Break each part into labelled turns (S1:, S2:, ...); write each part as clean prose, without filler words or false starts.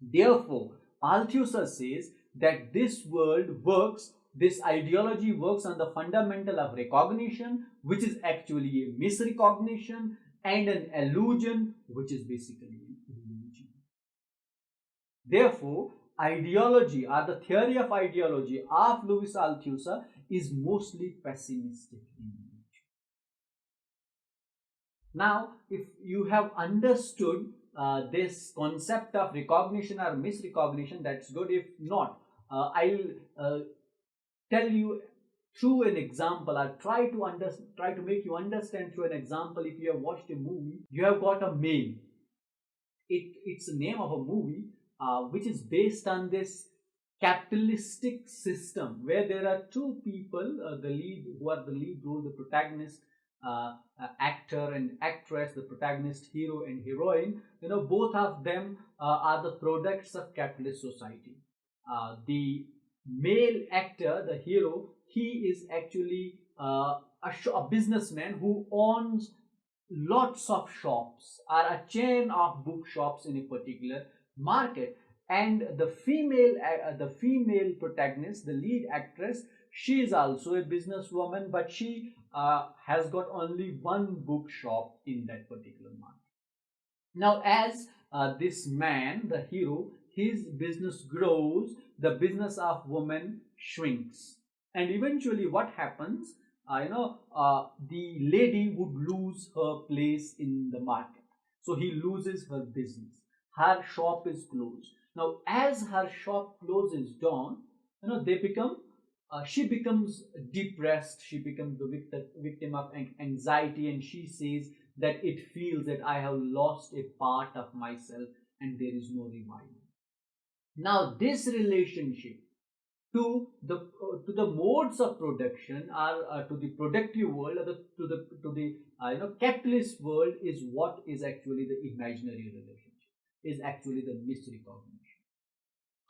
S1: Therefore, Althusser says that this ideology works on the fundamental of recognition, which is actually a misrecognition, and an illusion, which is basically an illusion. Therefore, ideology or the theory of ideology of Louis Althusser is mostly pessimistic in nature. Now, if you have understood this concept of recognition or misrecognition, that's good. If not, I'll tell you through an example. I'll try to make you understand through an example. If you have watched a movie, you have got a mail. It's the name of a movie which is based on this capitalistic system where there are two people, the lead who are the lead role, the protagonist, actor and actress, the protagonist hero and heroine. Both of them are the products of capitalist society. The male actor, the hero, he is actually a businessman who owns lots of shops or a chain of bookshops in a particular market. And the female protagonist, the lead actress, she is also a businesswoman, but she has got only one bookshop in that particular market. Now, as this man, the hero, his business grows, the business of woman shrinks, and eventually, what happens? The lady would lose her place in the market, so he loses her business. Her shop is closed. Now, as her shop closes down, they become. She becomes depressed. She becomes the victim of anxiety, and she says that it feels that I have lost a part of myself and there is no revival. Now, this relationship to the modes of production, or to the productive world, or to the capitalist world, is what is actually the imaginary relationship, is actually the misrecognition.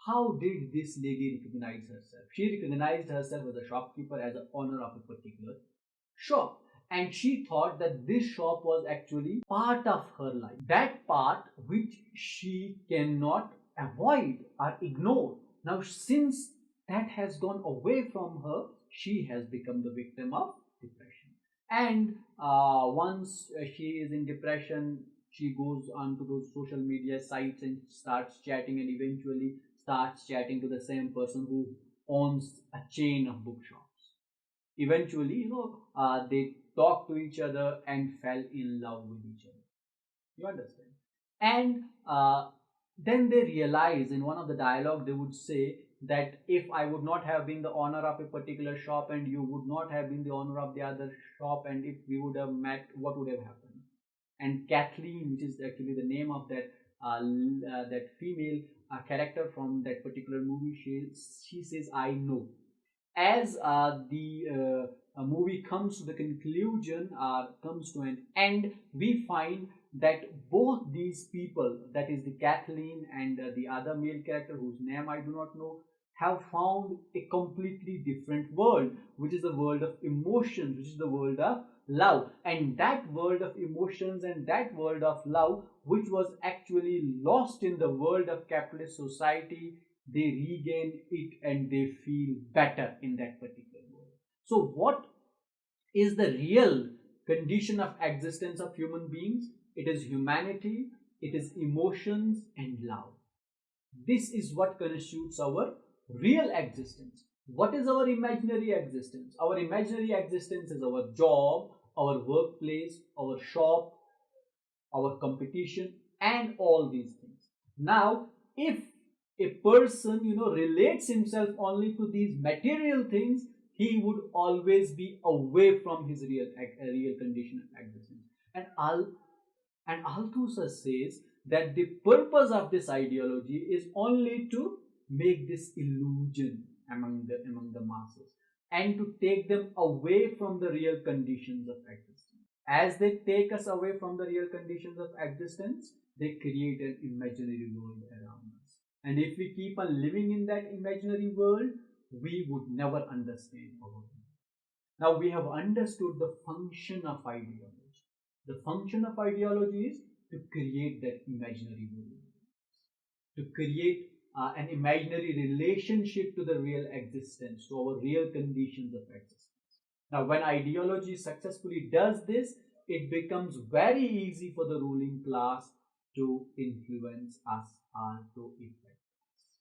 S1: How did this lady recognize herself? She recognized herself as a shopkeeper, as an owner of a particular shop. And she thought that this shop was actually part of her life, that part which she cannot avoid or ignore. Now, since that has gone away from her, she has become the victim of depression. And once she is in depression, she goes on to those social media sites and starts chatting, and eventually starts chatting to the same person who owns a chain of bookshops. Eventually, they talked to each other and fell in love with each other. You understand? And then they realize, in one of the dialogue, they would say that if I would not have been the owner of a particular shop and you would not have been the owner of the other shop, and if we would have met, what would have happened? And Kathleen, which is actually the name of that female character from that particular movie, she says, I know. As the movie comes to the conclusion, comes to an end, we find that both these people, that is the Kathleen and the other male character whose name I do not know, have found a completely different world, which is the world of emotions, which is the world of love. And that world of emotions and that world of love, which was actually lost in the world of capitalist society, they regain it and they feel better in that particular world. So, what is the real condition of existence of human beings? It is humanity, it is emotions and love. This is what constitutes our real existence. What is our imaginary existence? Our imaginary existence is our job, our workplace, our shop, our competition, and all these things. Now, if a person relates himself only to these material things, he would always be away from his real condition of existence. And Althusser says that the purpose of this ideology is only to make this illusion among the masses, and to take them away from the real conditions of existence. As they take us away from the real conditions of existence, they create an imaginary world around us. And if we keep on living in that imaginary world, we would never understand our world. Now, we have understood the function of ideology. The function of ideology is to create that imaginary world. to create an imaginary relationship to the real existence, to our real conditions of existence. Now, when ideology successfully does this, it becomes very easy for the ruling class to influence us or to affect